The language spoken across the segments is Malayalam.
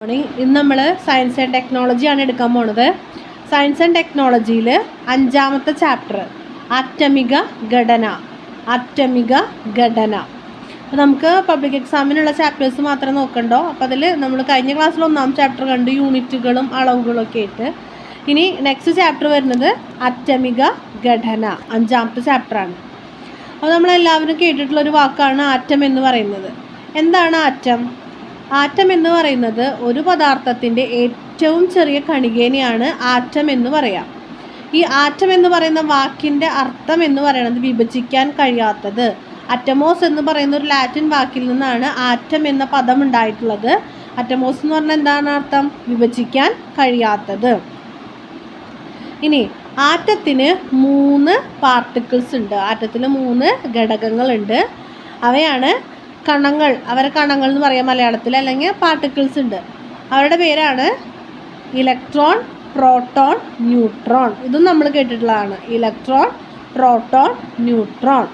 ഇന്ന് നമ്മൾ സയൻസ് ആൻഡ് ടെക്നോളജിയാണ് എടുക്കാൻ പോണത്. സയൻസ് ആൻഡ് ടെക്നോളജിയിൽ 5ാമത്തെ ചാപ്റ്റർ ആറ്റമിക ഘടന. അപ്പോൾ നമുക്ക് പബ്ലിക് എക്സാമിനുള്ള ചാപ്റ്റേഴ്സ് മാത്രമേ നോക്കണ്ടോ. അപ്പോൾ അതിൽ നമ്മൾ കഴിഞ്ഞ ക്ലാസ്സിൽ 1ാം ചാപ്റ്റർ കണ്ട് യൂണിറ്റുകളും അളവുകളൊക്കെ ആയിട്ട്. ഇനി നെക്സ്റ്റ് ചാപ്റ്റർ വരുന്നത് ആറ്റമിക ഘടന, 5ാമത്തെ ചാപ്റ്ററാണ്. അപ്പോൾ നമ്മളെല്ലാവരും കേട്ടിട്ടുള്ളൊരു വാക്കാണ് ആറ്റം എന്ന് പറയുന്നത്. എന്താണ് ആറ്റം? ആറ്റം എന്ന് പറയുന്നത് ഒരു പദാർത്ഥത്തിൻ്റെ ഏറ്റവും ചെറിയ കണികേനെയാണ് ആറ്റം എന്ന് പറയാം. ഈ ആറ്റം എന്ന് പറയുന്ന വാക്കിൻ്റെ അർത്ഥം എന്ന് പറയുന്നത് വിഭജിക്കാൻ കഴിയാത്തത്. അറ്റമോസ് എന്ന് പറയുന്ന ഒരു ലാറ്റിൻ വാക്കിൽ നിന്നാണ് ആറ്റം എന്ന പദം ഉണ്ടായിട്ടുള്ളത്. അറ്റമോസ് എന്ന് പറഞ്ഞാൽ എന്താണ് അർത്ഥം? വിഭജിക്കാൻ കഴിയാത്തത്. ഇനി ആറ്റത്തിന് 3 പാർട്ടിക്കിൾസ് ഉണ്ട്. ആറ്റത്തിന് 3 ഘടകങ്ങളുണ്ട്. അവയാണ് കണങ്ങൾ. അവരെ കണങ്ങൾ എന്ന് പറയാം മലയാളത്തിൽ, അല്ലെങ്കിൽ പാർട്ടിക്കിൾസ് ഉണ്ട്. അവരുടെ പേരാണ് ഇലക്ട്രോൺ, പ്രോട്ടോൺ, ന്യൂട്രോൺ. ഇതും നമ്മൾ കേട്ടിട്ടുള്ളതാണ്. Electron, proton, neutron.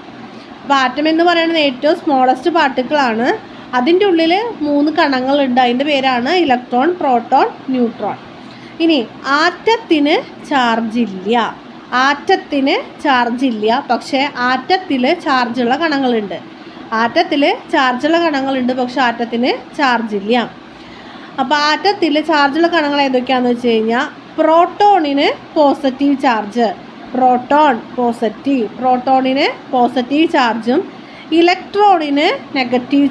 അപ്പോൾ ആറ്റം എന്ന് പറയുന്നത് ഏറ്റവും സ്മോളസ്റ്റ് പാർട്ടിക്കിളാണ്. അതിൻ്റെ ഉള്ളിൽ 3 കണങ്ങളുണ്ട്. അതിൻ്റെ പേരാണ് ഇലക്ട്രോൺ, പ്രോട്ടോൺ, ന്യൂട്രോൺ. ഇനി ആറ്റത്തിന് ചാർജില്ല. പക്ഷേ ആറ്റത്തിൽ ചാർജുള്ള കണങ്ങളുണ്ട്. പക്ഷെ ആറ്റത്തിന് ചാർജില്ല. അപ്പോൾ ആറ്റത്തിൽ ചാർജുള്ള കണങ്ങൾ ഏതൊക്കെയാണെന്ന് വെച്ച് കഴിഞ്ഞാൽ പ്രോട്ടോണിന് പോസിറ്റീവ് ചാർജ്, പ്രോട്ടോണിന് പോസിറ്റീവ് ചാർജും ഇലക്ട്രോണിന് നെഗറ്റീവ്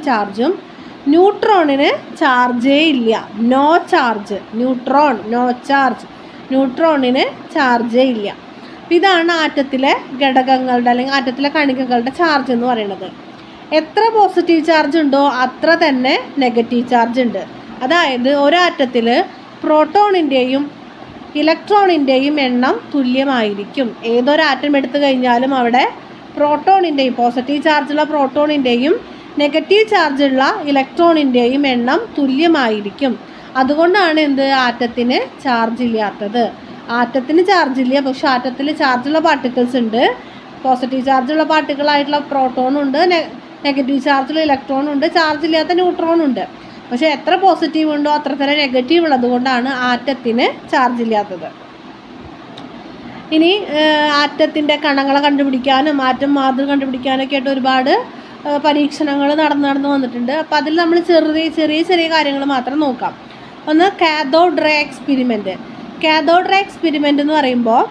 ചാർജും ന്യൂട്രോണിന് ചാർജേ ഇല്ല, നോ ചാർജ്. ന്യൂട്രോണിന് ചാർജേ ഇല്ല. ഇതാണ് ആറ്റത്തിലെ ഘടകങ്ങളുടെ അല്ലെങ്കിൽ ആറ്റത്തിലെ കണികകളുടെ ചാർജ് എന്ന് പറയുന്നത്. എത്ര പോസിറ്റീവ് ചാർജ് ഉണ്ടോ അത്ര തന്നെ നെഗറ്റീവ് ചാർജ് ഉണ്ട്. അതായത് ഒരാറ്റത്തിൽ പ്രോട്ടോണിൻ്റെയും ഇലക്ട്രോണിൻ്റെയും എണ്ണം തുല്യമായിരിക്കും. ഏതൊരാറ്റം എടുത്തു കഴിഞ്ഞാലും അവിടെ പ്രോട്ടോണിൻ്റെയും പോസിറ്റീവ് ചാർജുള്ള പ്രോട്ടോണിൻ്റെയും നെഗറ്റീവ് ചാർജുള്ള ഇലക്ട്രോണിൻ്റെയും എണ്ണം തുല്യമായിരിക്കും. അതുകൊണ്ടാണ് ആറ്റത്തിന് ചാർജ് ഇല്ലാത്തത്. ആറ്റത്തിന് ചാർജില്ല, പക്ഷെ ആറ്റത്തിൽ ചാർജുള്ള പാർട്ടിക്കിൾസ് ഉണ്ട്. പോസിറ്റീവ് ചാർജുള്ള പാർട്ടിക്കിളായിട്ടുള്ള പ്രോട്ടോണുണ്ട്, നെഗറ്റീവ് ചാർജുള്ള ഇലക്ട്രോണുണ്ട്, ചാർജില്ലാത്ത ന്യൂട്രോണുണ്ട്. പക്ഷേ എത്ര പോസിറ്റീവ് ഉണ്ടോ അത്ര തന്നെ നെഗറ്റീവ് ഉള്ളത് കൊണ്ടാണ് ആറ്റത്തിന് ചാർജില്ലാത്തത്. ഇനി ആറ്റത്തിൻ്റെ കണങ്ങളെ കണ്ടുപിടിക്കാനും ആറ്റം മാതൃക കണ്ടുപിടിക്കാനൊക്കെ ആയിട്ട് ഒരുപാട് പരീക്ഷണങ്ങൾ നടന്നു വന്നിട്ടുണ്ട്. അപ്പോൾ അതിൽ നമ്മൾ ചെറിയ കാര്യങ്ങൾ മാത്രം നോക്കാം. ഒന്ന് cathode ray experiment. Cathode ray experiment എന്ന് പറയുമ്പോൾ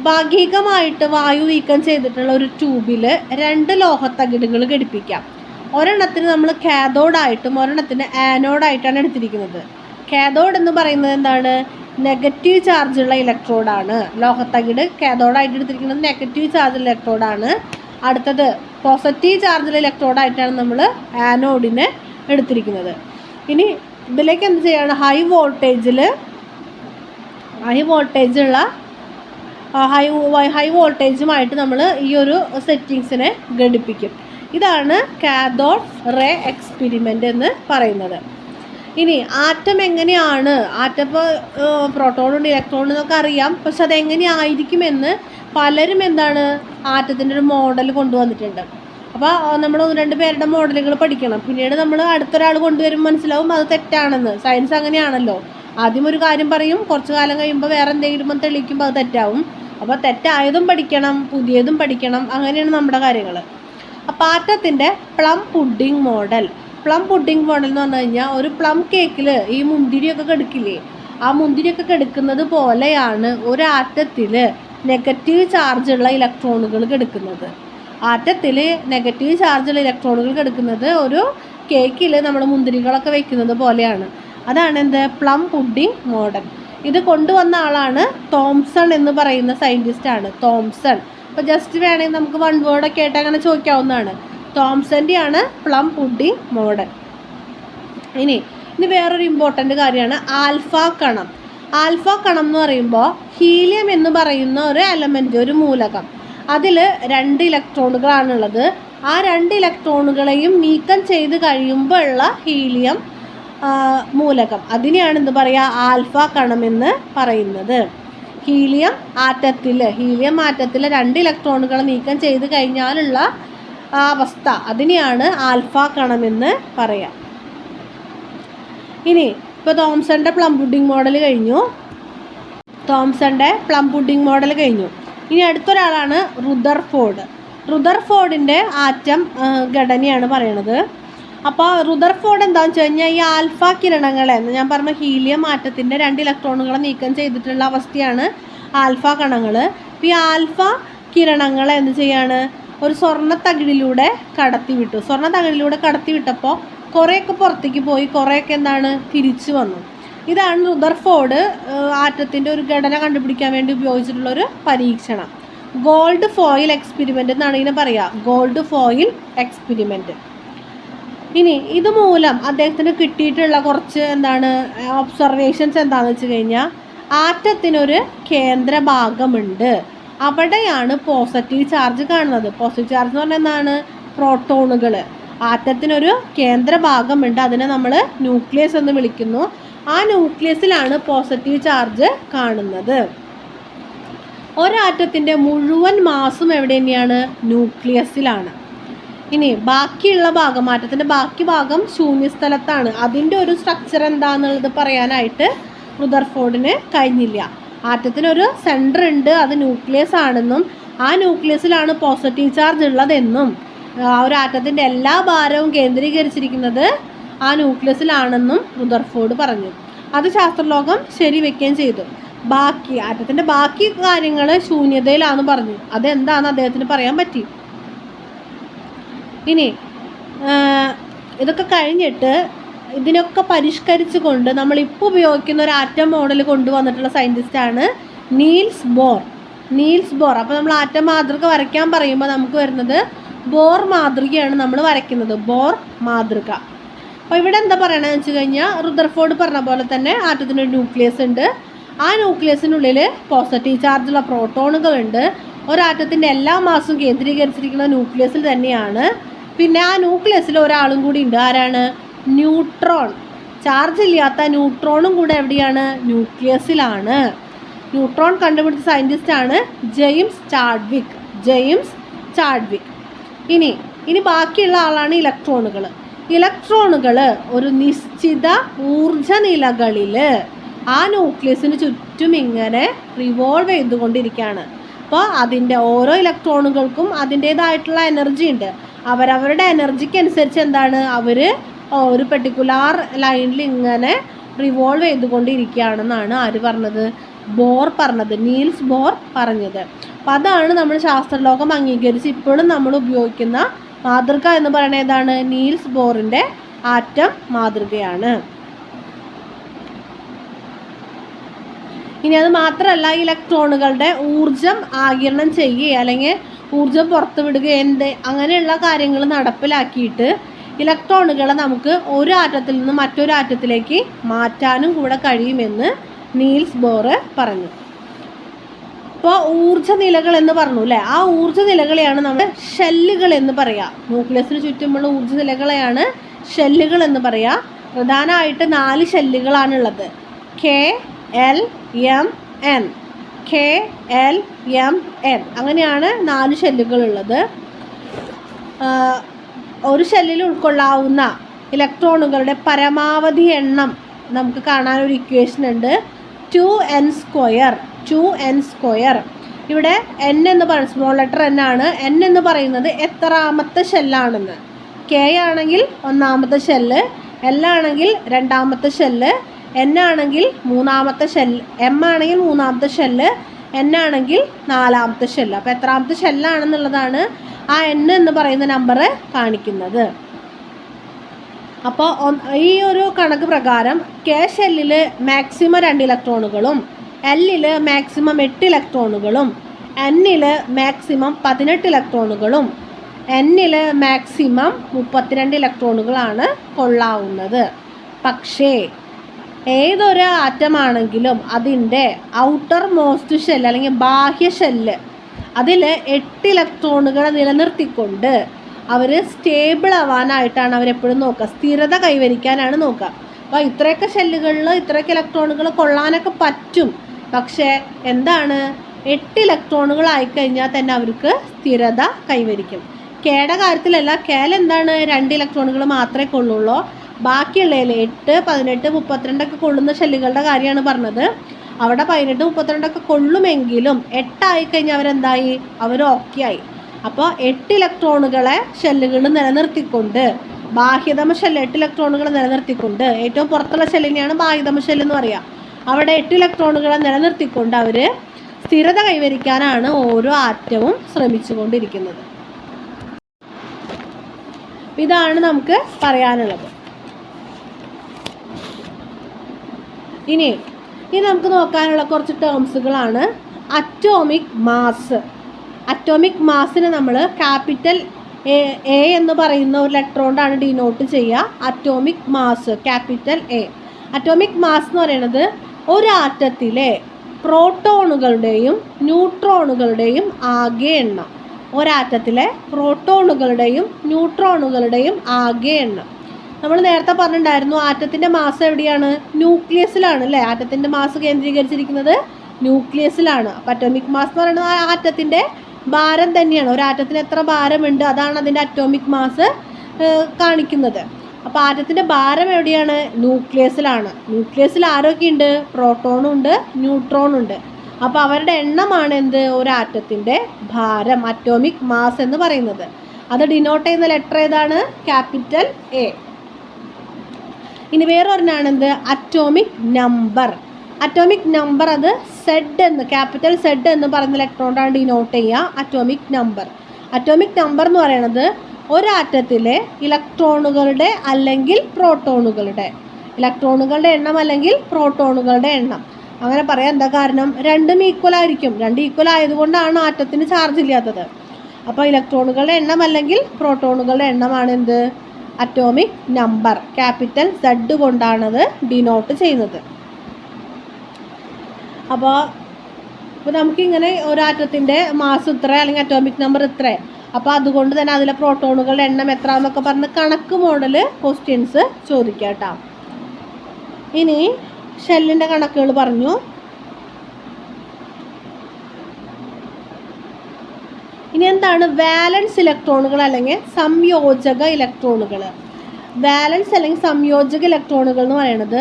ഭാഗികമായിട്ട് വായു നീക്കം ചെയ്തിട്ടുള്ള ഒരു ട്യൂബിൽ 2 ലോഹത്തകിടുകൾ ഘടിപ്പിക്കാം. ഒരെണ്ണത്തിന് നമ്മൾ കാഥോഡായിട്ടും ഒരെണ്ണത്തിന് ആനോഡായിട്ടാണ് എടുത്തിരിക്കുന്നത്. കാഥോഡ് എന്ന് പറയുന്നത് എന്താണ്? നെഗറ്റീവ് ചാർജുള്ള ഇലക്ട്രോഡാണ്. ലോഹത്തകിട് കാഥോഡായിട്ട് എടുത്തിരിക്കുന്നത് നെഗറ്റീവ് ചാർജുള്ള ഇലക്ട്രോഡാണ്. അടുത്തത് പോസിറ്റീവ് ചാർജുള്ള ഇലക്ട്രോഡായിട്ടാണ് നമ്മൾ ആനോഡിനെ എടുത്തിരിക്കുന്നത്. ഇനി ഇതിലേക്ക് എന്ത് ചെയ്യാണ്? ഹൈ വോൾട്ടേജുമായിട്ട് നമ്മൾ ഈ ഒരു സെറ്റിങ്സിനെ ഘടിപ്പിക്കും. ഇതാണ് കാഥോഡ് റേ എക്സ്പെരിമെൻ്റ് എന്ന് പറയുന്നത്. ഇനി ആറ്റം എങ്ങനെയാണ്? ഇപ്പോൾ പ്രോട്ടോണുണ്ട് ഇലക്ട്രോൺ എന്നൊക്കെ അറിയാം, പക്ഷെ അതെങ്ങനെയായിരിക്കുമെന്ന് പലരും ആറ്റത്തിൻ്റെ ഒരു മോഡൽ കൊണ്ടുവന്നിട്ടുണ്ട്. അപ്പോൾ നമ്മൾ 1-2 പേരുടെ മോഡലുകൾ പഠിക്കണം. പിന്നീട് നമ്മൾ അടുത്തൊരാൾ കൊണ്ടുവരുമ്പോൾ മനസ്സിലാവും അത് തെറ്റാണെന്ന്. സയൻസ് അങ്ങനെയാണല്ലോ. ആദ്യം ഒരു കാര്യം പറയും, കുറച്ച് കാലം കഴിയുമ്പോൾ വേറെ എന്തെങ്കിലും തെളിയിക്കുമ്പോൾ അത് തെറ്റാവും. അപ്പോൾ തെറ്റായതും പഠിക്കണം, പുതിയതും പഠിക്കണം. അങ്ങനെയാണ് നമ്മുടെ കാര്യങ്ങൾ. അപ്പോൾ ആറ്റത്തിൻ്റെ പ്ലം പുഡിംഗ് മോഡൽ എന്ന് പറഞ്ഞു കഴിഞ്ഞാൽ ഒരു പ്ലം കേക്കിൽ ഈ മുന്തിരിയൊക്കെ കെടുക്കില്ലേ, ആ മുന്തിരിയൊക്കെ കെടുക്കുന്നത് പോലെയാണ് ഒരു ആറ്റത്തിൽ നെഗറ്റീവ് ചാർജുള്ള ഇലക്ട്രോണുകൾ കെടുക്കുന്നത്. ആറ്റത്തിൽ നെഗറ്റീവ് ചാർജുള്ള ഇലക്ട്രോണുകൾ കെടുക്കുന്നത് ഒരു കേക്കിൽ നമ്മൾ മുന്തിരികളൊക്കെ വയ്ക്കുന്നത് പോലെയാണ്. അതാണ് പ്ലം പുഡിംഗ് മോഡൽ. ഇത് കൊണ്ടുവന്ന ആളാണ് തോംസൺ എന്ന് പറയുന്ന സയൻറ്റിസ്റ്റാണ്. തോംസൺ. അപ്പോൾ ജസ്റ്റ് വേണമെങ്കിൽ നമുക്ക് 1 വേർഡൊക്കെ ആയിട്ട് അങ്ങനെ ചോദിക്കാവുന്നതാണ്. തോംസൻ്റെയാണ് പ്ലം പുഡിംഗ് മോഡൽ. ഇനി വേറൊരു ഇമ്പോർട്ടൻ്റ് കാര്യമാണ് ആൽഫ കണം എന്ന് പറയുമ്പോൾ ഹീലിയം എന്ന് പറയുന്ന ഒരു എലമെൻറ്റ്, ഒരു മൂലകം. അതിൽ 2 ഇലക്ട്രോണുകളാണുള്ളത്. ആ 2 ഇലക്ട്രോണുകളെയും നീക്കം ചെയ്ത് കഴിയുമ്പോൾ ഉള്ള ഹീലിയം മൂലകം, അതിനെയാണ് ആൽഫ കണമെന്ന് പറയുന്നത്. ഹീലിയം ആറ്റത്തിലെ 2 ഇലക്ട്രോണുകൾ നീക്കം ചെയ്ത് കഴിഞ്ഞാലുള്ള അവസ്ഥ അതിനെയാണ് ആൽഫ കണമെന്ന് പറയാം. ഇനി ഇപ്പോൾ തോംസന്റെ പ്ലം പുഡിംഗ് മോഡൽ കഴിഞ്ഞു. ഇനി അടുത്തൊരാളാണ് റുദർഫോർഡ്. റുദർഫോർഡിൻ്റെ ആറ്റം ഘടനയാണ് പറയണത്. അപ്പോൾ റുദർഫോർഡ് എന്താണെന്ന് വെച്ച് കഴിഞ്ഞാൽ ഈ ആൽഫ കിരണങ്ങളെ, ഞാൻ പറഞ്ഞ ഹീലിയം ആറ്റത്തിൻ്റെ 2 ഇലക്ട്രോണുകളെ നീക്കം ചെയ്തിട്ടുള്ള അവസ്ഥയാണ് ആൽഫ കണങ്ങൾ. ഈ ആൽഫ കിരണങ്ങളെ എന്ത് ചെയ്യാണ്, ഒരു സ്വർണ്ണത്തകിടിലൂടെ കടത്തി വിട്ടപ്പോൾ കുറേയൊക്കെ പുറത്തേക്ക് പോയി, കുറേയൊക്കെ എന്താണ് തിരിച്ചു വന്നു. ഇതാണ് റുദർഫോർഡ് ആറ്റത്തിൻ്റെ ഒരു ഘടന കണ്ടുപിടിക്കാൻ വേണ്ടി ഉപയോഗിച്ചിട്ടുള്ളൊരു പരീക്ഷണം. ഗോൾഡ് ഫോയിൽ എക്സ്പെരിമെൻ്റ് എന്നാണ് ഇതിനെ പറയുക, ഗോൾഡ് ഫോയിൽ എക്സ്പെരിമെൻറ്റ്. ഇനി ഇതുമൂലം അദ്ദേഹത്തിന് കിട്ടിയിട്ടുള്ള കുറച്ച് ഒബ്സർവേഷൻസ് എന്താണെന്ന് വെച്ച് കഴിഞ്ഞാൽ, ആറ്റത്തിനൊരു കേന്ദ്ര ഭാഗമുണ്ട്, അവിടെയാണ് പോസിറ്റീവ് ചാർജ് കാണുന്നത്. പോസിറ്റീവ് ചാർജ് എന്ന് പറഞ്ഞാൽ എന്താണ്, പ്രോട്ടോണുകൾ. ആറ്റത്തിനൊരു കേന്ദ്ര ഭാഗമുണ്ട്, അതിനെ നമ്മൾ ന്യൂക്ലിയസ് എന്ന് വിളിക്കുന്നു. ആ ന്യൂക്ലിയസിലാണ് പോസിറ്റീവ് ചാർജ് കാണുന്നത്. ഒരാറ്റത്തിൻ്റെ മുഴുവൻ മാസും എവിടെ തന്നെയാണ്, ന്യൂക്ലിയസിലാണ്. ഇനി ബാക്കിയുള്ള ഭാഗം, ആറ്റത്തിൻ്റെ ബാക്കി ഭാഗം ശൂന്യസ്ഥലത്താണ്. അതിൻ്റെ ഒരു സ്ട്രക്ചർ എന്താണെന്നുള്ളത് പറയാനായിട്ട് റുദർഫോർഡിന് കഴിഞ്ഞില്ല. ആറ്റത്തിനൊരു സെൻറ്റർ ഉണ്ട്, അത് ന്യൂക്ലിയസ് ആണെന്നും ആ ന്യൂക്ലിയസിലാണ് പോസിറ്റീവ് ചാർജ് ഉള്ളതെന്നും ഒരു ആറ്റത്തിൻ്റെ എല്ലാ ഭാരവും കേന്ദ്രീകരിച്ചിരിക്കുന്നത് ആ ന്യൂക്ലിയസിലാണെന്നും റുദർഫോർഡ് പറഞ്ഞു. അത് ശാസ്ത്രലോകം ശരിവെക്കുകയും ചെയ്തു. ആറ്റത്തിൻ്റെ ബാക്കി കാര്യങ്ങൾ ശൂന്യതയിലാണെന്ന് പറഞ്ഞു. അതെന്താണെന്ന് അദ്ദേഹത്തിന് പറയാൻ പറ്റി. ഇനി ഇതൊക്കെ കഴിഞ്ഞിട്ട് ഇതിനൊക്കെ പരിഷ്കരിച്ചു കൊണ്ട് നമ്മളിപ്പോൾ ഉപയോഗിക്കുന്ന ഒരു ആറ്റം മോഡൽ കൊണ്ടുവന്നിട്ടുള്ള സയൻറ്റിസ്റ്റാണ് നീൽസ് ബോർ. അപ്പോൾ നമ്മൾ ആറ്റം മാതൃക വരയ്ക്കാൻ പറയുമ്പോൾ നമുക്ക് വരുന്നത് ബോർ മാതൃകയാണ് നമ്മൾ വരയ്ക്കുന്നത്, ബോർ മാതൃക. അപ്പോൾ ഇവിടെ എന്താ പറയണതെന്ന് വെച്ച് കഴിഞ്ഞാൽ, റുദർഫോർഡ് പറഞ്ഞ പോലെ തന്നെ ആറ്റത്തിനൊരു ന്യൂക്ലിയസ് ഉണ്ട്. ആ ന്യൂക്ലിയസിനുള്ളിൽ പോസിറ്റീവ് ചാർജുള്ള പ്രോട്ടോണുകളുണ്ട്. ഒരാറ്റത്തിൻ്റെ എല്ലാ മാസും കേന്ദ്രീകരിച്ചിരിക്കുന്ന ന്യൂക്ലിയസിൽ തന്നെയാണ്. പിന്നെ ആ ന്യൂക്ലിയസിൽ ഒരാളും കൂടി ഉണ്ട്. ആരാണ്? ന്യൂട്രോൺ. ചാർജ് ഇല്ലാത്ത ന്യൂട്രോണും കൂടെ എവിടെയാണ്? ന്യൂക്ലിയസിലാണ്. ന്യൂട്രോൺ കണ്ടുപിടിച്ച സയൻറ്റിസ്റ്റാണ് ജെയിംസ് ചാഡ്വിക്. ഇനി ബാക്കിയുള്ള ആളാണ് ഇലക്ട്രോണുകൾ ഒരു നിശ്ചിത ഊർജ നിലകളിൽ ആ ന്യൂക്ലിയസിന് ചുറ്റും ഇങ്ങനെ റിവോൾവ് ചെയ്തുകൊണ്ടിരിക്കുകയാണ്. അപ്പോൾ അതിൻ്റെ ഓരോ ഇലക്ട്രോണുകൾക്കും അതിൻ്റേതായിട്ടുള്ള എനർജി ഉണ്ട്. അവരവരുടെ എനർജിക്ക് അനുസരിച്ച് അവർ ഒരു പെർട്ടിക്കുലർ ലൈനിൽ ഇങ്ങനെ റിവോൾവ് ചെയ്തുകൊണ്ടിരിക്കുകയാണെന്നാണ് ആര് പറഞ്ഞത്? നീൽസ് ബോർ പറഞ്ഞത്. അപ്പം അതാണ് നമ്മൾ ശാസ്ത്രലോകം അംഗീകരിച്ച് ഇപ്പോഴും നമ്മൾ ഉപയോഗിക്കുന്ന മാതൃക എന്ന് പറയുന്നത് ഏതാണ്? നീൽസ് ബോറിൻ്റെ ആറ്റം മാതൃകയാണ്. ഇനി അത് മാത്രമല്ല, ഇലക്ട്രോണുകളുടെ ഊർജം ആഗിരണം ചെയ്യുക അല്ലെങ്കിൽ ഊർജം പുറത്തുവിടുക അങ്ങനെയുള്ള കാര്യങ്ങൾ നടപ്പിലാക്കിയിട്ട് ഇലക്ട്രോണുകളെ നമുക്ക് ഒരു ആറ്റത്തിൽ നിന്ന് മറ്റൊരു ആറ്റത്തിലേക്ക് മാറ്റാനും കൂടെ കഴിയുമെന്ന് നീൽസ് ബോർ പറഞ്ഞു. ഇപ്പോൾ ഊർജ നിലകൾ എന്ന് പറഞ്ഞു അല്ലേ, ആ ഊർജ നിലകളെയാണ് നമ്മൾ ഷെല്ലുകൾ എന്ന് പറയുക. ന്യൂക്ലിയസിന് ചുറ്റുമുള്ള ഊർജ നിലകളെയാണ് ഷെല്ലുകൾ എന്ന് പറയുക. പ്രധാനമായിട്ട് 4 ഷെല്ലുകളാണുള്ളത്. KLMN അങ്ങനെയാണ് 4 ഷെല്ലുകളുള്ളത്. ഒരു ഷെല്ലിൽ ഉൾക്കൊള്ളാവുന്ന ഇലക്ട്രോണുകളുടെ പരമാവധി എണ്ണം നമുക്ക് കാണാനൊരു ഇക്വേഷൻ ഉണ്ട്, 2n². ഇവിടെ n എന്ന് പറയുന്നത് സ്മോൾ ലെറ്റർ n ആണ്. n എന്ന് പറയുന്നത് എത്രാമത്തെ ഷെല്ലാണെന്ന്. K ആണെങ്കിൽ 1ാമത്തെ ഷെല്ല്, L ആണെങ്കിൽ 2ാമത്തെ ഷെല്ല്, N ആണെങ്കിൽ 3ാമത്തെ ഷെല്ല്, M ആണെങ്കിൽ 3ാമത്തെ ഷെല്ല്, N ആണെങ്കിൽ 4ാമത്തെ ഷെല്ല്. അപ്പോൾ എത്രാമത്തെ ഷെല്ലാണെന്നുള്ളതാണ് ആ n എന്ന് പറയുന്ന നമ്പർ കാണിക്കുന്നത്. അപ്പോൾ ഈ ഒരു കണക്ക് പ്രകാരം K ഷെല്ലിൽ മാക്സിമം 2 ഇലക്ട്രോണുകളും Lൽ മാക്സിമം 8 ഇലക്ട്രോണുകളും Nൽ മാക്സിമം 18 ഇലക്ട്രോണുകളും Nൽ മാക്സിമം 32 ഇലക്ട്രോണുകളാണ് കൊള്ളാവുന്നത്. പക്ഷേ ഏതൊരു ആറ്റമാണെങ്കിലും അതിൻ്റെ ഔട്ടർ മോസ്റ്റ് ഷെല്ല് അല്ലെങ്കിൽ ബാഹ്യ ഷെല്ല് അതിൽ 8 ഇലക്ട്രോണുകളെ നിലനിർത്തിക്കൊണ്ട് അവർ സ്റ്റേബിൾ ആവാനായിട്ടാണ് അവരെപ്പോഴും നോക്കുക, സ്ഥിരത കൈവരിക്കാനാണ് നോക്കുക. അപ്പോൾ ഇത്രയൊക്കെ ഷെല്ലുകളിൽ ഇത്രയൊക്കെ ഇലക്ട്രോണുകൾ കൊള്ളാനൊക്കെ പറ്റും. പക്ഷേ എന്താണ്, 8 ഇലക്ട്രോണുകൾ ആയിക്കഴിഞ്ഞാൽ തന്നെ അവർക്ക് സ്ഥിരത കൈവരിക്കും. കെയുടെ കാര്യത്തിലല്ല, കെയിൽ എന്താണ് 2 ഇലക്ട്രോണുകൾ മാത്രമേ കൊള്ളുള്ളൂ. ബാക്കിയുള്ളതിൽ 8, 18, 32 കൊള്ളുന്ന ഷെല്ലുകളുടെ കാര്യമാണ് പറഞ്ഞത്. അവിടെ 18, 32 കൊള്ളുമെങ്കിലും 8 ആയിക്കഴിഞ്ഞാൽ അവരെന്തായി, അവർ ഓക്കെ ആയി. അപ്പോൾ 8 ഇലക്ട്രോണുകളെ ഷെല്ലുകൾ നിലനിർത്തിക്കൊണ്ട്, ബാഹ്യതമ ഷെല്ല് 8 ഇലക്ട്രോണുകൾ നിലനിർത്തിക്കൊണ്ട്, ഏറ്റവും പുറത്തുള്ള ഷെല്ലിനെയാണ് ബാഹ്യതമ ഷെല്ല് എന്ന് പറയുക. അവിടെ 8 ഇലക്ട്രോണുകളെ നിലനിർത്തിക്കൊണ്ട് അവർ സ്ഥിരത കൈവരിക്കാനാണ് ഓരോ ആറ്റവും ശ്രമിച്ചുകൊണ്ടിരിക്കുന്നത്. ഇതാണ് നമുക്ക് പറയാനുള്ളത്. ഇനി നമുക്ക് നോക്കാനുള്ള കുറച്ച് ടേംസുകളാണ്. Atomic mass. അറ്റോമിക് മാസിന് നമ്മൾ ക്യാപിറ്റൽ എ എന്ന് പറയുന്ന ഒരു ലെറ്റർ കൊണ്ടാണ് ഡിനോട്ട് ചെയ്യുക. Atomic mass capital A. Atomic mass എന്ന് പറയുന്നത് ഒരു ആറ്റത്തിലെ പ്രോട്ടോണുകളുടെയും ന്യൂട്രോണുകളുടെയും ആകെ എണ്ണം. ഒരാറ്റത്തിലെ പ്രോട്ടോണുകളുടെയും ന്യൂട്രോണുകളുടെയും ആകെ എണ്ണം. നമ്മൾ നേരത്തെ പറഞ്ഞിട്ടുണ്ടായിരുന്നു ആറ്റത്തിൻ്റെ മാസ് എവിടെയാണ്? ന്യൂക്ലിയസിലാണ് അല്ലേ? ആറ്റത്തിൻ്റെ മാസ് കേന്ദ്രീകരിച്ചിരിക്കുന്നത് ന്യൂക്ലിയസിലാണ്. അപ്പോൾ അറ്റോമിക് മാസ് എന്ന് പറയുന്നത് ആ ആറ്റത്തിൻ്റെ ഭാരം തന്നെയാണ്. ഒരു ആറ്റത്തിന് എത്ര ഭാരമുണ്ട് അതാണ് അതിൻ്റെ അറ്റോമിക് മാസ് കാണിക്കുന്നത്. അപ്പോൾ ആറ്റത്തിൻ്റെ ഭാരം എവിടെയാണ്? ന്യൂക്ലിയസിലാണ്. ന്യൂക്ലിയസിൽ ആരൊക്കെയുണ്ട്? പ്രോട്ടോണും ഉണ്ട്, ന്യൂട്രോണും ഉണ്ട്. അപ്പോൾ അവരുടെ എണ്ണമാണ് എന്ത്? ഒരു ആറ്റത്തിൻ്റെ ഭാരം, അറ്റോമിക് മാസ് എന്ന് പറയുന്നത്. അത് ഡിനോട്ട് ചെയ്യുന്ന ലെറ്റർ ഏതാണ്? Capital A. ഇനി വേറൊരെണ്ണാണ് എന്ത്? Atomic number. അറ്റോമിക് നമ്പർ അത് സെഡ് എന്ന്, ക്യാപിറ്റൽ സെഡ് എന്ന് പറയുന്ന ലെറ്റർ കൊണ്ടാണ് ഡിനോട്ട് ചെയ്യുക അറ്റോമിക് നമ്പർ. അറ്റോമിക് നമ്പർ എന്ന് പറയുന്നത് ഒരാറ്റത്തിലെ ഇലക്ട്രോണുകളുടെ അല്ലെങ്കിൽ പ്രോട്ടോണുകളുടെ, ഇലക്ട്രോണുകളുടെ എണ്ണം അല്ലെങ്കിൽ പ്രോട്ടോണുകളുടെ എണ്ണം. അങ്ങനെ പറയാൻ എന്താ കാരണം? രണ്ടും ഈക്വൽ ആയിരിക്കും. രണ്ട് ഈക്വൽ ആയതുകൊണ്ടാണ് ആറ്റത്തിന് ചാർജ് ഇല്ലാത്തത്. അപ്പോൾ ഇലക്ട്രോണുകളുടെ എണ്ണം അല്ലെങ്കിൽ പ്രോട്ടോണുകളുടെ എണ്ണമാണ് എന്ത്? Atomic number. ക്യാപിറ്റൽ സെഡ് കൊണ്ടാണത് ഡിനോട്ട് ചെയ്യുന്നത്. അപ്പോൾ നമുക്കിങ്ങനെ ഒരാറ്റത്തിൻ്റെ മാസ് ഇത്ര അല്ലെങ്കിൽ അറ്റോമിക് നമ്പർ ഇത്ര, അപ്പോൾ അതുകൊണ്ട് തന്നെ അതിലെ പ്രോട്ടോണുകളുടെ എണ്ണം എത്ര എന്നൊക്കെ പറഞ്ഞ് കണക്ക് മോഡൽ ക്വസ്റ്റ്യൻസ് ചോദിക്കാം കേട്ടോ. ഇനി ഷെല്ലിൻ്റെ കണക്കുകൾ പറഞ്ഞു. ഇനി എന്താണ് വാലൻസ് ഇലക്ട്രോണുകൾ അല്ലെങ്കിൽ സംയോജക ഇലക്ട്രോണുകൾ? വാലൻസ് അല്ലെങ്കിൽ സംയോജക ഇലക്ട്രോണുകൾ എന്ന് പറയുന്നത്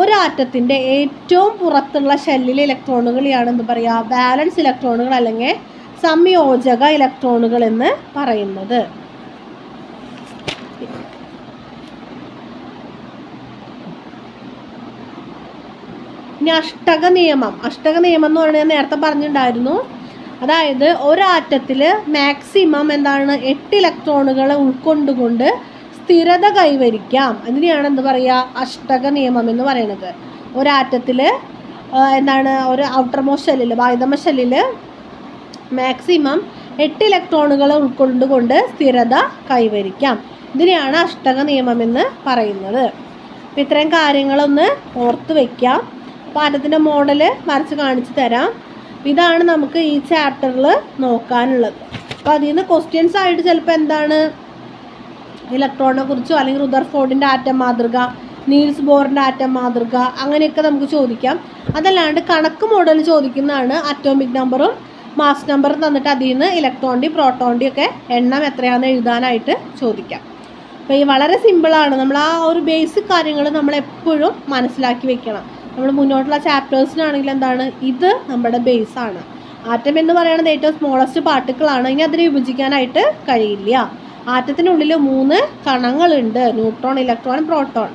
ഒരാറ്റത്തിൻ്റെ ഏറ്റവും പുറത്തുള്ള ഷെല്ലിലെ ഇലക്ട്രോണുകളെയാണ് എന്ത് പറയുക? വാലൻസ് ഇലക്ട്രോണുകൾ അല്ലെങ്കിൽ സംയോജക ഇലക്ട്രോണുകൾ എന്ന് പറയുന്നത്. ഇനി അഷ്ടക നിയമം. അഷ്ടക നിയമം എന്ന് പറയുന്നത് നേരത്തെ പറഞ്ഞിട്ടുണ്ടായിരുന്നു. അതായത് ഒരാറ്റത്തിൽ മാക്സിമം എന്താണ് 8 ഇലക്ട്രോണുകൾ ഉൾക്കൊണ്ടുകൊണ്ട് സ്ഥിരത കൈവരിക്കാം. അതിനെയാണ് എന്ത് പറയുക? അഷ്ടക നിയമം എന്ന് പറയുന്നത്. ഒരാറ്റത്തിൽ എന്താണ് ഒരു ഔട്ടർ മോസ്റ്റ് ഷെല്ലിൽ, ബാഹ്യതമ ഷെല്ലിൽ മാക്സിമം 8 ഇലക്ട്രോണുകൾ ഉൾക്കൊണ്ടുകൊണ്ട് സ്ഥിരത കൈവരിക്കാം. ഇതിനെയാണ് അഷ്ടക നിയമം എന്ന് പറയുന്നത്. അപ്പോൾ ഇത്രയും കാര്യങ്ങളൊന്ന് ഓർത്ത് വയ്ക്കാം. അപ്പോൾ ആറ്റത്തിൻ്റെ മോഡൽ വരച്ച് കാണിച്ചു തരാം. ഇതാണ് നമുക്ക് ഈ ചാപ്റ്ററിൽ നോക്കാനുള്ളത്. അപ്പോൾ അതിൽ നിന്ന് ക്വസ്റ്റ്യൻസ് ആയിട്ട് ചിലപ്പോൾ എന്താണ് ഇലക്ട്രോണിനെ കുറിച്ചോ അല്ലെങ്കിൽ റുദർഫോർഡിൻ്റെ ആറ്റം മാതൃക, നീൽസ് ബോറിൻ്റെ ആറ്റം മാതൃക അങ്ങനെയൊക്കെ നമുക്ക് ചോദിക്കാം. അതല്ലാണ്ട് കണക്ക് മോഡൽ ചോദിക്കുന്നതാണ് അറ്റോമിക് നമ്പറും മാസ് നമ്പറും തന്നിട്ട് അതിൽ നിന്ന് ഇലക്ട്രോണിൻ്റെയും പ്രോട്ടോണിൻ്റെയും ഒക്കെ എണ്ണം എത്രയാണെന്ന് എഴുതാനായിട്ട് ചോദിക്കാം. അപ്പോൾ ഈ വളരെ സിമ്പിളാണ്. നമ്മൾ ആ ഒരു ബേസിക് കാര്യങ്ങൾ നമ്മളെപ്പോഴും മനസ്സിലാക്കി വെക്കണം. നമ്മൾ മുന്നോട്ടുള്ള ചാപ്റ്റേഴ്സിനാണെങ്കിൽ എന്താണ് ഇത് നമ്മുടെ ബേസാണ്. ആറ്റം എന്ന് പറയുന്നത് ഏറ്റവും സ്മോളസ്റ്റ് പാർട്ടിക്കിളാണ്. ഇനി അതിനെ വിഭജിക്കാനായിട്ട് കഴിയില്ല. ആറ്റത്തിനുള്ളിൽ 3 കണങ്ങളുണ്ട്: ന്യൂട്രോൺ, ഇലക്ട്രോൺ, പ്രോട്ടോൺ.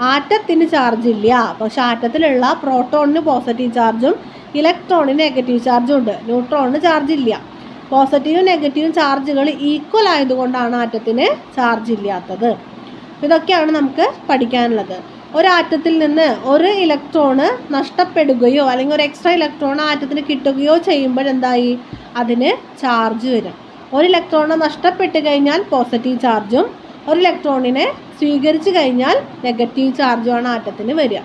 ആറ്റത്തിന് ചാർജ് ഇല്ല, പക്ഷെ ആറ്റത്തിലുള്ള പ്രോട്ടോണിന് പോസിറ്റീവ് ചാർജും ഇലക്ട്രോണിന് നെഗറ്റീവ് ചാർജും ഉണ്ട്. ന്യൂട്രോണിന് ചാർജ് ഇല്ല. പോസിറ്റീവും നെഗറ്റീവും ചാർജുകൾ ഈക്വൽ ആയതുകൊണ്ടാണ് ആറ്റത്തിന് ചാർജ് ഇല്ലാത്തത്. ഇതൊക്കെയാണ് നമുക്ക് പഠിക്കാനുള്ളത്. ഒരാറ്റത്തിൽ നിന്ന് ഒരു ഇലക്ട്രോണ് നഷ്ടപ്പെടുകയോ അല്ലെങ്കിൽ ഒരു എക്സ്ട്രാ ഇലക്ട്രോൺ ആറ്റത്തിന് കിട്ടുകയോ ചെയ്യുമ്പോഴെന്തായി? അതിന് ചാർജ് വരും. ഒരു ഇലക്ട്രോണ് നഷ്ടപ്പെട്ട് കഴിഞ്ഞാൽ പോസിറ്റീവ് ചാർജും ഒരു ഇലക്ട്രോണിനെ സ്വീകരിച്ചു കഴിഞ്ഞാൽ നെഗറ്റീവ് ചാർജുമാണ് ആറ്റത്തിന് വരിക.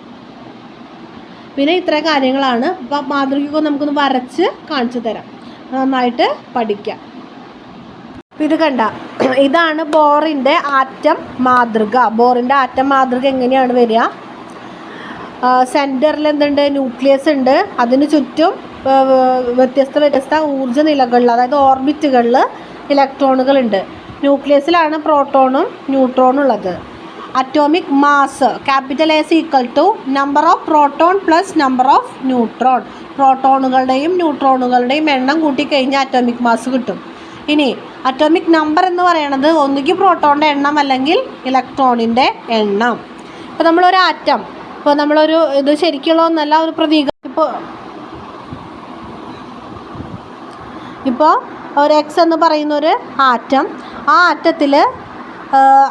പിന്നെ ഇത്ര കാര്യങ്ങളാണ്. അപ്പോൾ മാതൃകയൊക്കെ നമുക്കൊന്ന് വരച്ച് കാണിച്ചു തരാം. നന്നായിട്ട് പഠിക്കാം. ഇത് കണ്ട, ഇതാണ് ബോറിൻ്റെ ആറ്റം മാതൃക. ബോറിൻ്റെ ആറ്റം മാതൃക എങ്ങനെയാണ് വരിക? സെൻറ്ററിൽ എന്തുണ്ട്? ന്യൂക്ലിയസ് ഉണ്ട്. അതിന് ചുറ്റും വ്യത്യസ്ത ഊർജ്ജ നിലകളിൽ, അതായത് ഓർബിറ്റുകളിൽ ഇലക്ട്രോണുകളുണ്ട്. ന്യൂക്ലിയസിലാണ് പ്രോട്ടോണും ന്യൂട്രോണും ഉള്ളത്. Atomic mass capital A equal to number of proton plus number of neutron. പ്രോട്ടോണുകളുടെയും ന്യൂട്രോണുകളുടെയും എണ്ണം കൂട്ടിക്കഴിഞ്ഞാൽ അറ്റോമിക് മാസ് കിട്ടും. ഇനി അറ്റോമിക് നമ്പർ എന്ന് പറയുന്നത് ഒന്നുകിൽ പ്രോട്ടോണിൻ്റെ എണ്ണം അല്ലെങ്കിൽ ഇലക്ട്രോണിൻ്റെ എണ്ണം. ഇപ്പോൾ നമ്മളൊരു ആറ്റം, ഇപ്പോൾ നമ്മളൊരു ഇത് ശരിക്കുള്ള ഒന്നല്ല, ഒരു പ്രതീകം. ഇപ്പോൾ ഒരു എക്സ് എന്ന് പറയുന്നൊരു ആറ്റം, ആ ആറ്റത്തിൽ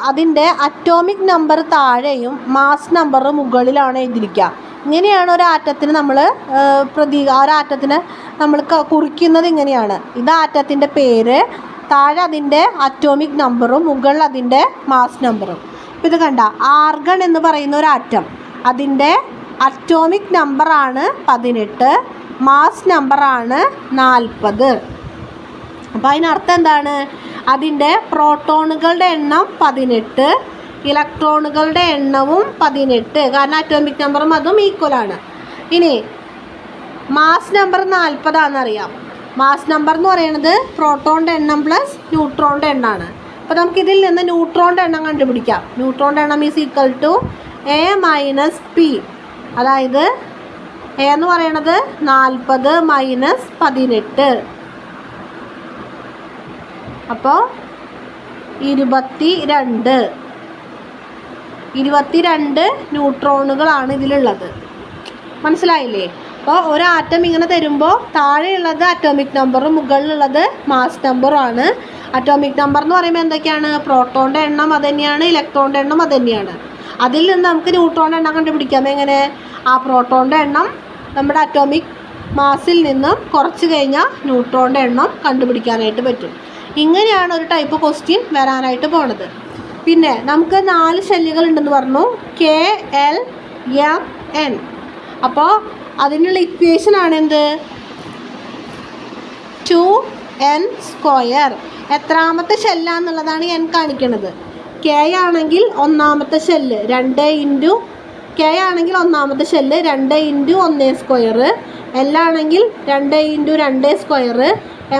അതിൻ്റെ അറ്റോമിക് നമ്പർ താഴെയും മാസ് നമ്പർ മുകളിലാണ് എഴുതിയിരിക്കുക. ഇങ്ങനെയാണ് ഒരു ആറ്റത്തിന് നമ്മൾ ഒരു ആറ്റത്തിന് നമ്മൾ കുറിക്കുന്നത്. ഇങ്ങനെയാണ്. ഇത് ആറ്റത്തിൻ്റെ പേര്, താഴെ അതിൻ്റെ അറ്റോമിക് നമ്പറും മുകളിൽ അതിൻ്റെ മാസ് നമ്പറും. ഇപ്പോൾ ഇത് കണ്ട, ആർഗൺ എന്ന് പറയുന്ന ഒരു ആറ്റം, അതിൻ്റെ അറ്റോമിക് നമ്പറാണ് 18, മാസ് നമ്പറാണ് 40. അപ്പോൾ അതിനർത്ഥം എന്താണ്? അതിൻ്റെ പ്രോട്ടോണുകളുടെ എണ്ണം 18, ഇലക്ട്രോണുകളുടെ എണ്ണവും 18, കാരണം അറ്റോമിക് നമ്പറും അതും ഈക്വലാണ്. ഇനി മാസ് നമ്പർ 40 ആണെന്നറിയാം. മാസ് നമ്പർ എന്ന് പറയുന്നത് പ്രോട്ടോണിൻ്റെ എണ്ണം പ്ലസ് ന്യൂട്രോണിൻ്റെ എണ്ണമാണ്. അപ്പോൾ നമുക്കിതിൽ നിന്ന് ന്യൂട്രോണിൻ്റെ എണ്ണം കണ്ടുപിടിക്കാം. ന്യൂട്രോണിൻ്റെ എണ്ണം is equal to A minus P. അതായത് A എന്ന് പറയുന്നത് 40 മൈനസ് 18, അപ്പോൾ 22 ന്യൂട്രോണുകളാണ് ഇതിലുള്ളത്. മനസ്സിലായില്ലേ? അപ്പോൾ ഒരു ആറ്റം ഇങ്ങനെ തരുമ്പോൾ താഴെയുള്ളത് അറ്റോമിക് നമ്പറും മുകളിലുള്ളത് മാസ് നമ്പറും ആണ്. അറ്റോമിക് നമ്പർ എന്ന് പറയുമ്പോൾ എന്തൊക്കെയാണ്? പ്രോട്ടോണിൻ്റെ എണ്ണം അത് തന്നെയാണ്, ഇലക്ട്രോണിൻ്റെ എണ്ണം അത് തന്നെയാണ്. അതിൽ നിന്ന് നമുക്ക് ന്യൂട്രോണിൻ്റെ എണ്ണം കണ്ടുപിടിക്കാം. എങ്ങനെ? ആ പ്രോട്ടോണിൻ്റെ എണ്ണം നമ്മുടെ അറ്റോമിക് മാസിൽ നിന്നും കുറച്ച് കഴിഞ്ഞാൽ ന്യൂട്രോണിൻ്റെ എണ്ണം കണ്ടുപിടിക്കാനായിട്ട് പറ്റും. ഇങ്ങനെയാണ് ഒരു ടൈപ്പ് ക്വസ്റ്റ്യൻ വരാനായിട്ട് പോണത്. പിന്നെ നമുക്ക് 4 ഷെല്ലുകൾ ഉണ്ടെന്ന് പറഞ്ഞു, K, L, M, N. അപ്പോൾ അതിനുള്ള ഇക്വേഷൻ ആണ് എന്ത്? 2n². എത്രാമത്തെ ഷെല്ലാന്നുള്ളതാണ് n കാണിക്കുന്നത്. K ആണെങ്കിൽ ഒന്നാമത്തെ ഷെല്ല് 2 K ആണെങ്കിൽ ഒന്നാമത്തെ ഷെല്ല് 2 × 1², L ആണെങ്കിൽ 2 × 2²,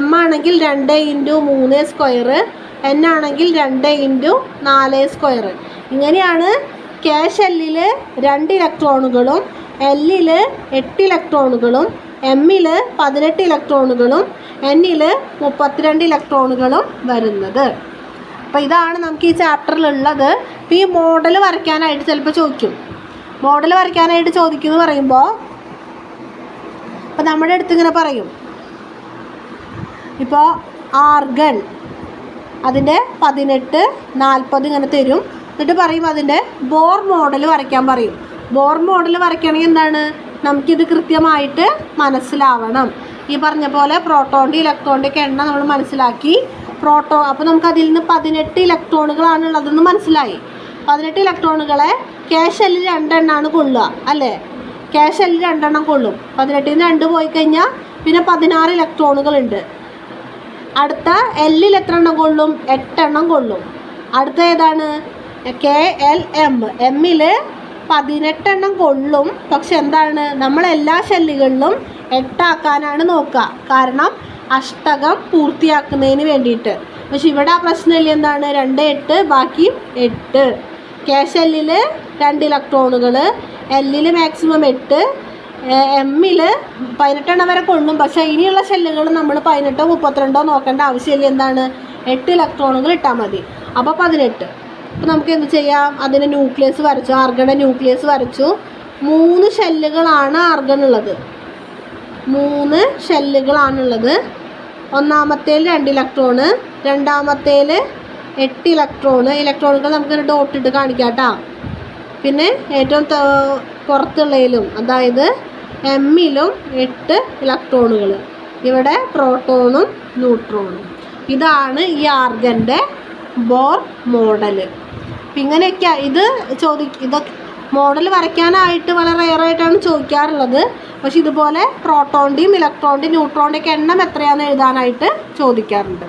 M ആണെങ്കിൽ 2 × 3², N ആണെങ്കിൽ 2 × 4². ഇങ്ങനെയാണ് K ഷെല്ലിൽ 2 ഇലക്ട്രോണുകളും Lൽ 8 ഇലക്ട്രോണുകളും Mൽ 18 ഇലക്ട്രോണുകളും Nൽ 32 ഇലക്ട്രോണുകളും വരുന്നത്. അപ്പോൾ ഇതാണ് നമുക്ക് ഈ ചാപ്റ്ററിലുള്ളത്. ഇപ്പോൾ ഈ മോഡൽ വരയ്ക്കാനായിട്ട് ചിലപ്പോൾ ചോദിക്കും. മോഡൽ വരയ്ക്കാനായിട്ട് ചോദിക്കുമെന്ന് പറയുമ്പോൾ ഇപ്പോൾ നമ്മുടെ അടുത്ത് ഇങ്ങനെ പറയും, ഇപ്പോൾ ആർഗൺ അതിൻ്റെ 18, 40 ഇങ്ങനെ തരും. എന്നിട്ട് പറയും അതിൻ്റെ ബോർ മോഡൽ വരയ്ക്കാൻ പറയും. ബോർ മോഡൽ വരയ്ക്കണമെങ്കിൽ എന്താണ്? നമുക്കിത് കൃത്യമായിട്ട് മനസ്സിലാവണം. ഈ പറഞ്ഞ പോലെ പ്രോട്ടോണിൻ്റെ ഇലക്ട്രോണിൻ്റെ ഒക്കെ എണ്ണം നമ്മൾ മനസ്സിലാക്കി. അപ്പോൾ നമുക്ക് അതിൽ നിന്ന് 18 ഇലക്ട്രോണുകളാണ് ഉള്ളതെന്ന് മനസ്സിലായി. 18 ഇലക്ട്രോണുകളെ K ഷെല്ലിൽ 2 എണ്ണമാണ് കൊള്ളുക, അല്ലേ? K ഷെല്ലിൽ 2 എണ്ണം കൊള്ളും. 18ൽ നിന്ന് 2 പോയി കഴിഞ്ഞാൽ പിന്നെ 16 ഇലക്ട്രോണുകളുണ്ട്. അടുത്ത Lൽ എത്ര എണ്ണം കൊള്ളും? 8 എണ്ണം കൊള്ളും. അടുത്ത ഏതാണ്? K, L, M. Mൽ 18 എണ്ണം കൊള്ളും. പക്ഷെ എന്താണ്? നമ്മൾ എല്ലാ ഷെല്ലുകളിലും 8 ആക്കാനാണ് നോക്കുക. കാരണം അഷ്ടകം പൂർത്തിയാക്കുന്നതിന് വേണ്ടിയിട്ട്. പക്ഷെ ഇവിടെ ആ പ്രശ്നമില്ല. എന്താണ്? 2, 8 ബാക്കി 8. K ഷെല്ലിൽ 2 ഇലക്ട്രോണുകൾ, Lൽ മാക്സിമം 8, Mൽ 18 എണ്ണം വരെ കൊള്ളും. പക്ഷേ ഇനിയുള്ള ഷെല്ലുകൾ നമ്മൾ 18, 32 നോക്കേണ്ട ആവശ്യമില്ല. എന്താണ്? 8 ഇലക്ട്രോണുകൾ ഇട്ടാൽ മതി. അപ്പോൾ 18. അപ്പോൾ നമുക്ക് എന്ത് ചെയ്യാം? അതിൻ്റെ ന്യൂക്ലിയസ് വരച്ചു. ആർഗണിൻ്റെ ന്യൂക്ലിയസ് വരച്ചു. 3 ഷെല്ലുകളാണ് ആർഗണുള്ളത്. 3 ഷെല്ലുകളാണുള്ളത്. ഒന്നാമത്തേൽ 2 ഇലക്ട്രോണ്, രണ്ടാമത്തേൽ 8 ഇലക്ട്രോണ്. ഇലക്ട്രോണുകൾ നമുക്കൊരു ഡോട്ട് ഇട്ട് കാണിക്കാം കേട്ടോ. പിന്നെ ഏറ്റവും പുറത്തുള്ളതിലും, അതായത് എമ്മിലും 8 ഇലക്ട്രോണുകൾ. ഇവിടെ പ്രോട്ടോണും ന്യൂട്രോണും. ഇതാണ് ഈ ആർഗൻ്റെ ബോർ മോഡൽ. ഇങ്ങനെയൊക്കെ ഇതൊക്കെ മോഡൽ വരയ്ക്കാനായിട്ട് വളരെ റെയറായിട്ടാണ് ചോദിക്കാറുള്ളത്. പക്ഷെ ഇതുപോലെ പ്രോട്ടോണിൻ്റെയും ഇലക്ട്രോണിൻ്റെയും ന്യൂട്രോണിൻ്റെയൊക്കെ എണ്ണം എത്രയാണെന്ന് എഴുതാനായിട്ട് ചോദിക്കാറുണ്ട്.